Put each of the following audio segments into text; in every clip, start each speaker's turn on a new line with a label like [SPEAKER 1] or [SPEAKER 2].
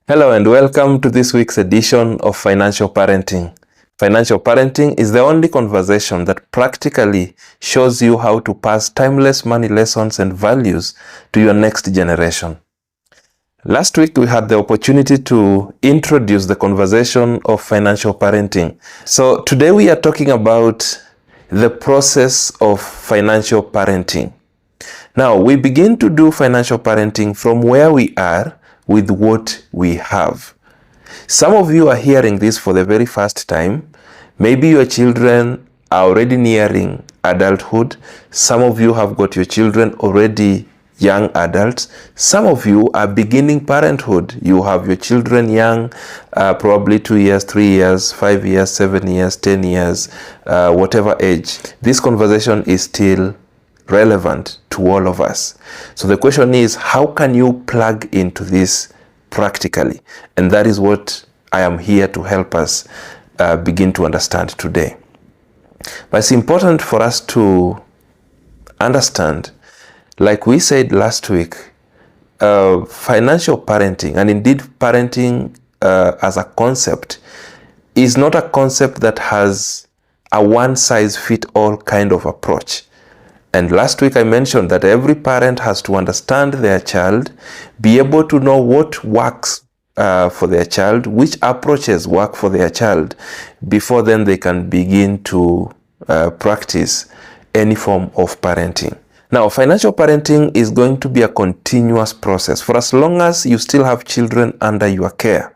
[SPEAKER 1] Hello and welcome to this week's edition of Financial Parenting. Financial parenting is the only conversation that practically shows you how to pass timeless money lessons and values to your next generation. Last week we had the opportunity to introduce the conversation of financial parenting. So today we are talking about the process of financial parenting. Now we begin to do financial parenting from where we are with what we have. Some of you are hearing this for the very first time. Maybe your children are already nearing adulthood. Some of you have got your children already young adults. Some of you are beginning parenthood. You have your children young, probably 2 years, 3 years, 5 years, 7 years, 10 years, whatever age. This conversation is still relevant to all of us. So the question is, how can you plug into this practically? And that is what I am here to help us begin to understand today. But it's important for us to understand, like we said last week, financial parenting, and indeed parenting as a concept, is not a concept that has a one-size-fits-all kind of approach. And last week I mentioned that every parent has to understand their child, be able to know what works for their child, which approaches work for their child, before then they can begin to practice any form of parenting. Now, financial parenting is going to be a continuous process for as long as you still have children under your care.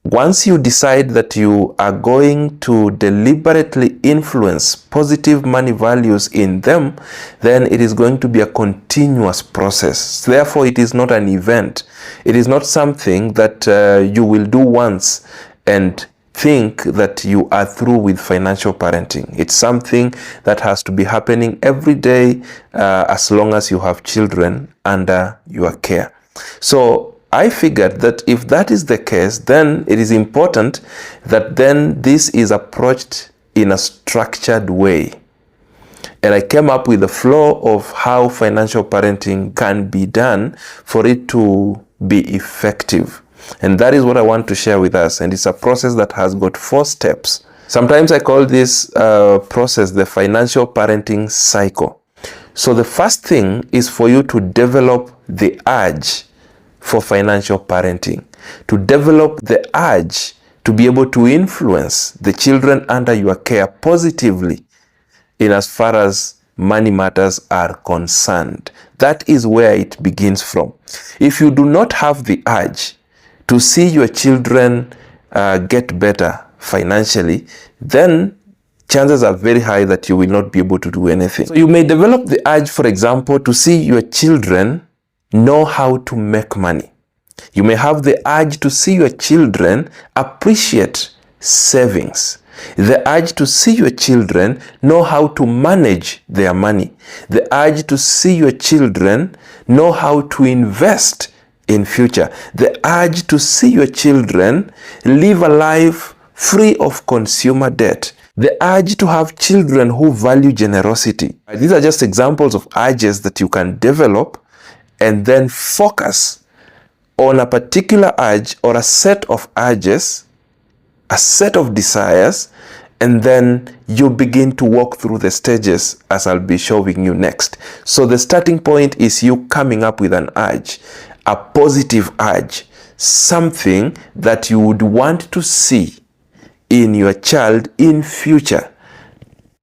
[SPEAKER 1] Once you decide that you are going to deliberately influence positive money values in them, then it is going to be a continuous process. Therefore, it is not an event. It is not something that you will do once and think that you are through with financial parenting. It's something that has to be happening every day as long as you have children under your care. So I figured that if that is the case, then it is important that then this is approached in a structured way. And I came up with the flow of how financial parenting can be done for it to be effective. And that is what I want to share with us. And it's a process that has got 4 steps. Sometimes I call this process the financial parenting cycle. So the first thing is for you to develop the urge for financial parenting, to develop the urge to be able to influence the children under your care positively in as far as money matters are concerned. That is where it begins from. If you do not have the urge to see your children get better financially, then chances are very high that you will not be able to do anything. So you may develop the urge, for example, to see your children know how to make money. You may have the urge to see your children appreciate savings. The urge to see your children know how to manage their money. The urge to see your children know how to invest in future. The urge to see your children live a life free of consumer debt. The urge to have children who value generosity. These are just examples of urges that you can develop and then focus on a particular urge or a set of urges, a set of desires, and then you begin to walk through the stages as I'll be showing you next. So the starting point is you coming up with an urge, a positive urge, something that you would want to see in your child in future.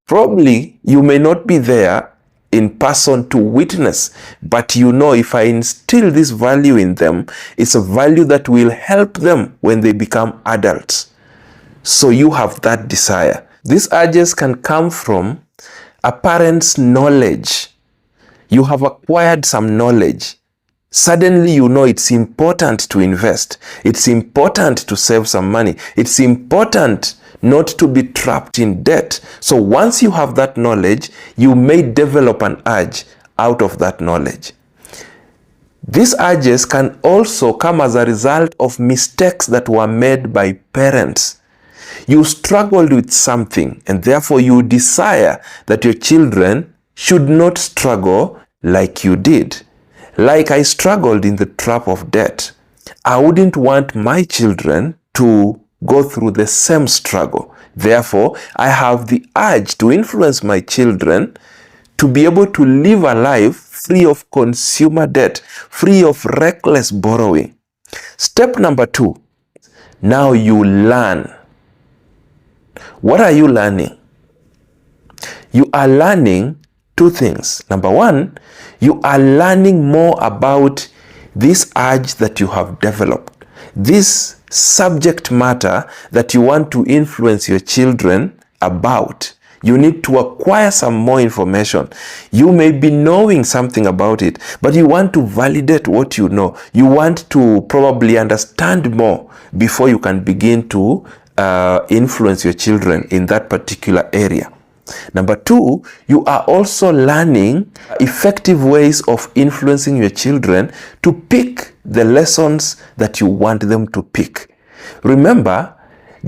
[SPEAKER 1] Probably you may not be there in person to witness, but you know, if I instill this value in them, it's a value that will help them when they become adults. So you have that desire. These urges can come from a parent's knowledge. You have acquired some knowledge. Suddenly you know it's important to invest. It's important to save some money. It's important not to be trapped in debt. So once you have that knowledge, you may develop an urge out of that knowledge. These urges can also come as a result of mistakes that were made by parents. You struggled with something and therefore you desire that your children should not struggle like you did. Like I struggled in the trap of debt. I wouldn't want my children to go through the same struggle. Therefore, I have the urge to influence my children to be able to live a life free of consumer debt, free of reckless borrowing. Step number 2, now you learn. What are you learning? You are learning 2 things. Number 1, you are learning more about this urge that you have developed, this subject matter that you want to influence your children about. You need to acquire some more information. You may be knowing something about it, but you want to validate what you know. You want to probably understand more before you can begin to influence your children in that particular area. Number 2, you are also learning effective ways of influencing your children to pick the lessons that you want them to pick. Remember,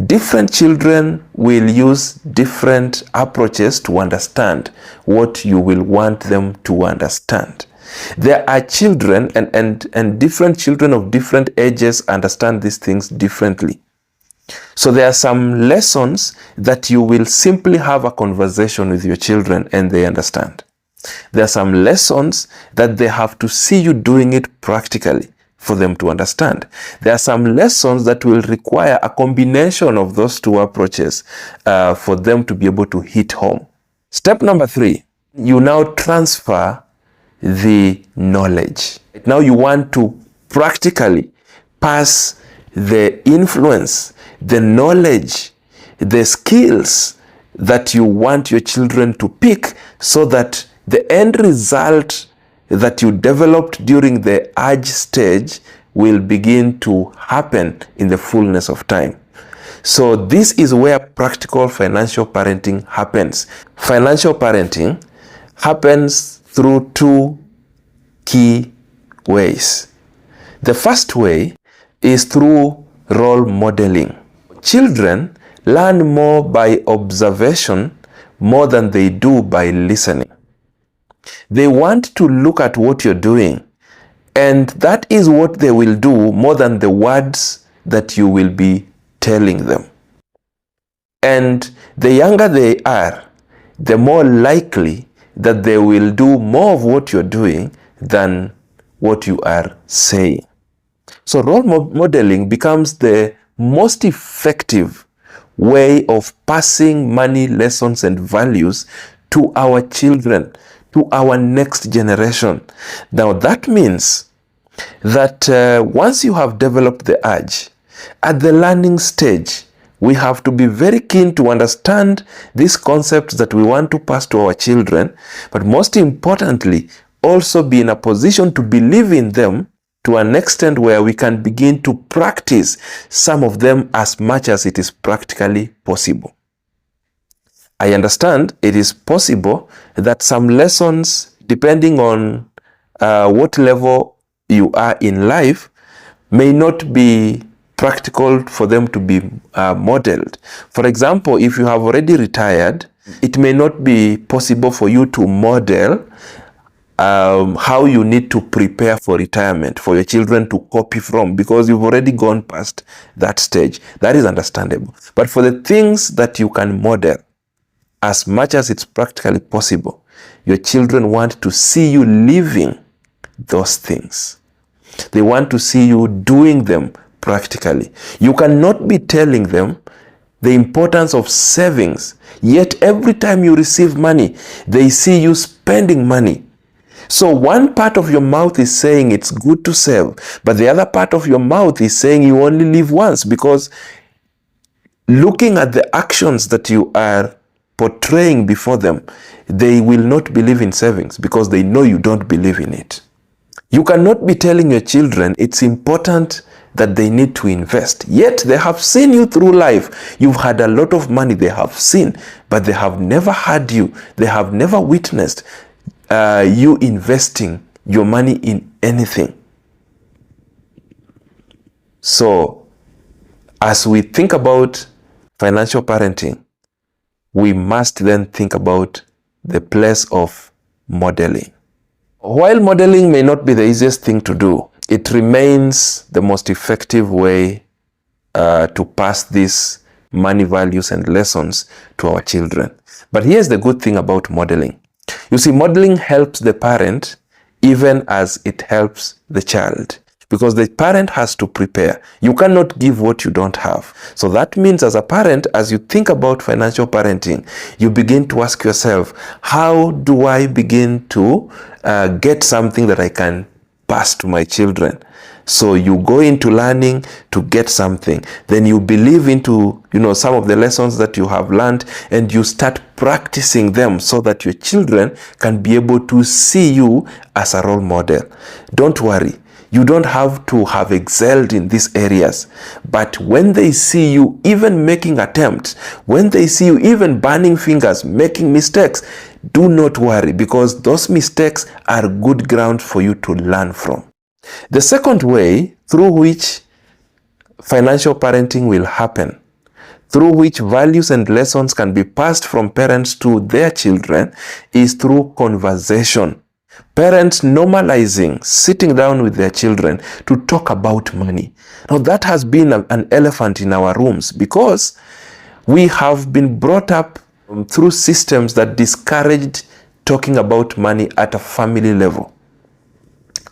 [SPEAKER 1] different children will use different approaches to understand what you will want them to understand. There are children and different children of different ages understand these things differently. So there are some lessons that you will simply have a conversation with your children and they understand. There are some lessons that they have to see you doing it practically for them to understand. There are some lessons that will require a combination of those 2 approaches for them to be able to hit home. Step number 3, you now transfer the knowledge. Now you want to practically pass the influence, the knowledge, the skills that you want your children to pick so that the end result that you developed during the urge stage will begin to happen in the fullness of time. So this is where practical financial parenting happens. Financial parenting happens through 2 key ways. The first way is through role modeling. Children learn more by observation more than they do by listening. They want to look at what you're doing, and that is what they will do more than the words that you will be telling them. And the younger they are, the more likely that they will do more of what you're doing than what you are saying. So role modeling becomes the most effective way of passing money lessons and values to our children, to our next generation. Now that means that once you have developed the urge, at the learning stage, we have to be very keen to understand these concepts that we want to pass to our children, but most importantly, also be in a position to believe in them to an extent where we can begin to practice some of them as much as it is practically possible. I understand it is possible that some lessons, depending on what level you are in life, may not be practical for them to be modeled. For example, if you have already retired, it may not be possible for you to model how you need to prepare for retirement for your children to copy from, because you've already gone past that stage. That is understandable. But for the things that you can model, as much as it's practically possible, your children want to see you living those things. They want to see you doing them practically. You cannot be telling them the importance of savings, yet every time you receive money, they see you spending money. So one part of your mouth is saying it's good to save, but the other part of your mouth is saying you only live once, because looking at the actions that you are portraying before them, they will not believe in savings because they know you don't believe in it. You cannot be telling your children it's important that they need to invest, yet they have seen you through life. You've had a lot of money, they have seen, but they have never had you. They have never witnessed you investing your money in anything. So, as we think about financial parenting, we must then think about the place of modeling. While modeling may not be the easiest thing to do, it remains the most effective way to pass these money values and lessons to our children. But here's the good thing about modeling. You see, modeling helps the parent even as it helps the child, because the parent has to prepare. You cannot give what you don't have. So that means as a parent, as you think about financial parenting, you begin to ask yourself, how do I begin to get something that I can pass to my children? So you go into learning to get something. Then you believe into, some of the lessons that you have learned, and you start practicing them so that your children can be able to see you as a role model. Don't worry. You don't have to have excelled in these areas. But when they see you even making attempts, when they see you even burning fingers, making mistakes, do not worry, because those mistakes are good ground for you to learn from. The second way through which financial parenting will happen, through which values and lessons can be passed from parents to their children, is through conversation. Parents normalizing sitting down with their children to talk about money. Now that has been an elephant in our rooms, because we have been brought up through systems that discouraged talking about money at a family level.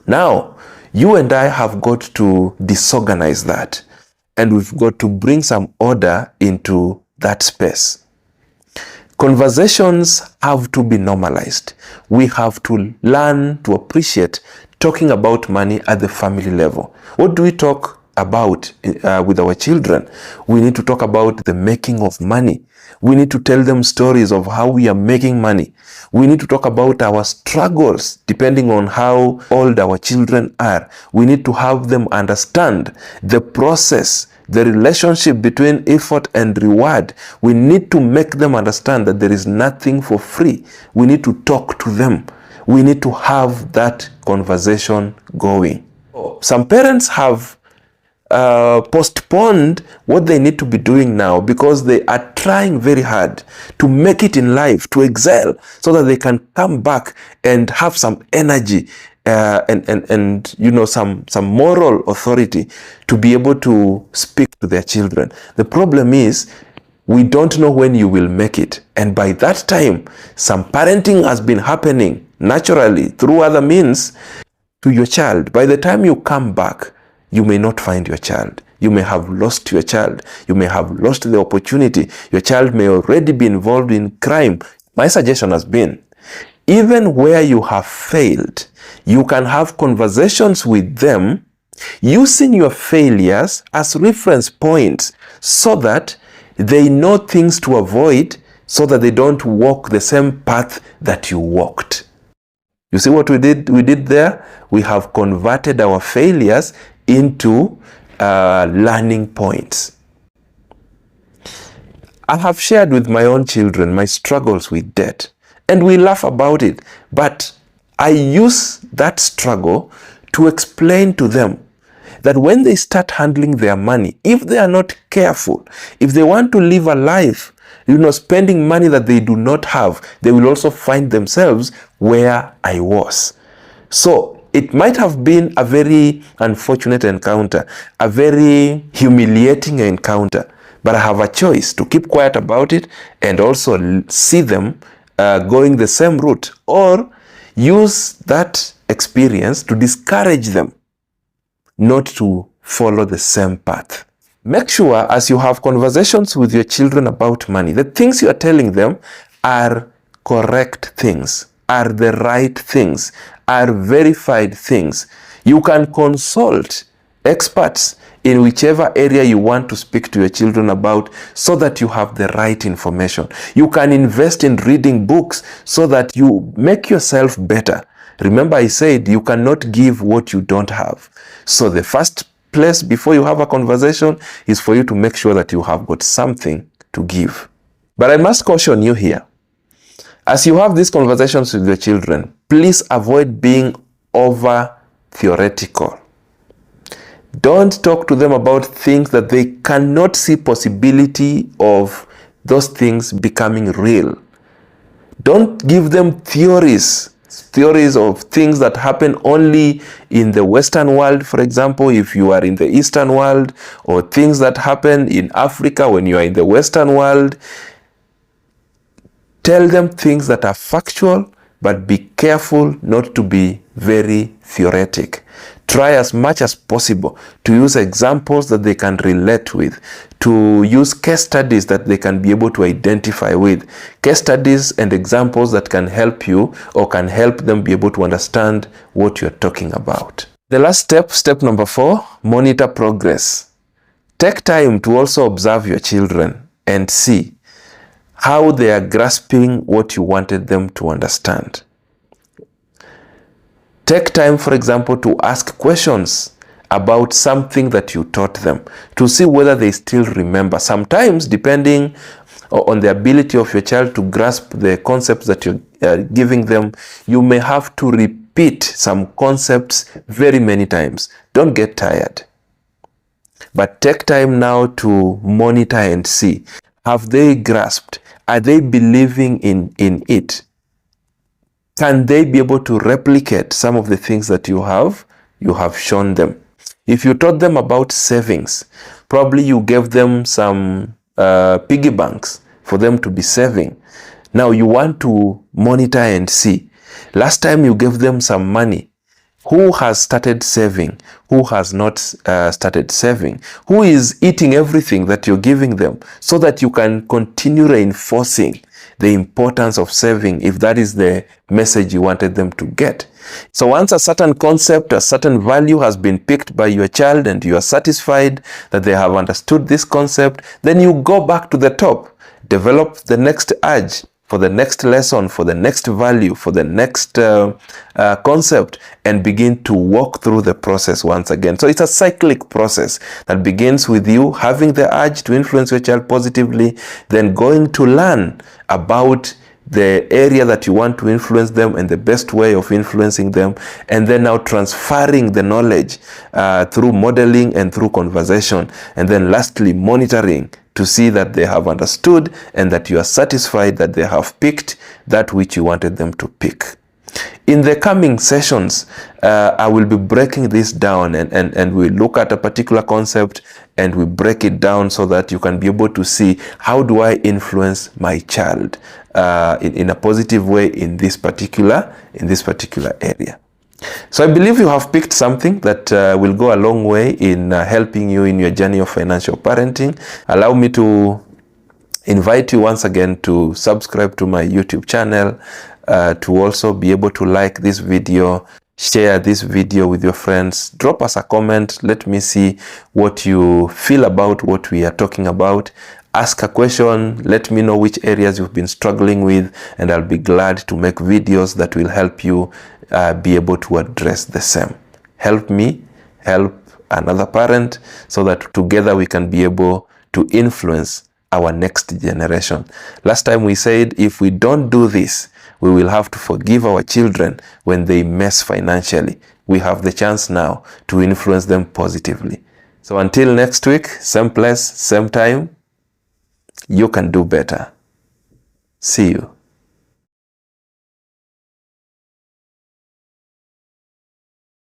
[SPEAKER 1] Now, you and I have got to disorganize that, and we've got to bring some order into that space. Conversations have to be normalized. We have to learn to appreciate talking about money at the family level. What do we talk about with our children? We need to talk about the making of money. We need to tell them stories of how we are making money. We need to talk about our struggles depending on how old our children are. We need to have them understand the process, the relationship between effort and reward. We need to make them understand that there is nothing for free. We need to talk to them. We need to have that conversation going. Some parents have postponed what they need to be doing now because they are trying very hard to make it in life, to excel, so that they can come back and have some energy and some moral authority to be able to speak to their children. The problem is, we don't know when you will make it, and by that time some parenting has been happening naturally through other means to your child. By the time you come back, you may not find your child. You may have lost your child. You may have lost the opportunity. Your child may already be involved in crime. My suggestion has been, even where you have failed, you can have conversations with them using your failures as reference points so that they know things to avoid, so that they don't walk the same path that you walked. You see what we did? We did there? We have converted our failures into learning points. I have shared with my own children my struggles with debt, and we laugh about it, but I use that struggle to explain to them that when they start handling their money, if they are not careful, if they want to live a life, spending money that they do not have, they will also find themselves where I was. So it might have been a very unfortunate encounter, a very humiliating encounter, but I have a choice to keep quiet about it and also see them going the same route, or use that experience to discourage them not to follow the same path. Make sure as you have conversations with your children about money, the things you are telling them are correct things, are the right things, are verified things. You can consult experts in whichever area you want to speak to your children about, so that you have the right information. You can invest in reading books so that you make yourself better. Remember, I said you cannot give what you don't have. So the first place before you have a conversation is for you to make sure that you have got something to give. But I must caution you here. As you have these conversations with your children, please avoid being over theoretical. Don't talk to them about things that they cannot see possibility of those things becoming real. Don't give them theories theories of things that happen only in the Western world, for example, if you are in the Eastern world, or things that happen in Africa when you are in the Western world. Tell them things that are factual, but be careful not to be very theoretic. Try as much as possible to use examples that they can relate with, to use case studies that they can be able to identify with, case studies and examples that can help you or can help them be able to understand what you're talking about. The last step, step number 4, monitor progress. Take time to also observe your children and see how they are grasping what you wanted them to understand. Take time, for example, to ask questions about something that you taught them to see whether they still remember. Sometimes, depending on the ability of your child to grasp the concepts that you're giving them, you may have to repeat some concepts very many times. Don't get tired. But take time now to monitor and see. Have they grasped? Are they believing in it? Can they be able to replicate some of the things that you have shown them? If you taught them about savings, probably you gave them some piggy banks for them to be saving. Now you want to monitor and see. Last time you gave them some money. Who has started saving? Who has not started saving? Who is eating everything that you're giving them, so that you can continue reinforcing the importance of saving if that is the message you wanted them to get. So once a certain concept, a certain value has been picked by your child and you are satisfied that they have understood this concept, then you go back to the top, develop the next urge, for the next lesson, for the next value, for the next concept, and begin to walk through the process once again. So it's a cyclic process that begins with you having the urge to influence your child positively, then going to learn about the area that you want to influence them and the best way of influencing them, and then now transferring the knowledge through modeling and through conversation, and then lastly monitoring to see that they have understood and that you are satisfied that they have picked that which you wanted them to pick. In the coming sessions, I will be breaking this down and we look at a particular concept and we break it down so that you can be able to see, how do I influence my child in a positive way in this particular area. So I believe you have picked something that will go a long way in helping you in your journey of financial parenting. Allow me to invite you once again to subscribe to my YouTube channel, to also be able to like this video, share this video with your friends, drop us a comment, let me see what you feel about what we are talking about. Ask a question, let me know which areas you've been struggling with, and I'll be glad to make videos that will help you be able to address the same. Help me, help another parent, so that together we can be able to influence our next generation. Last time we said, if we don't do this, we will have to forgive our children when they mess financially. We have the chance now to influence them positively. So until next week, same place, same time, you can do better. See you.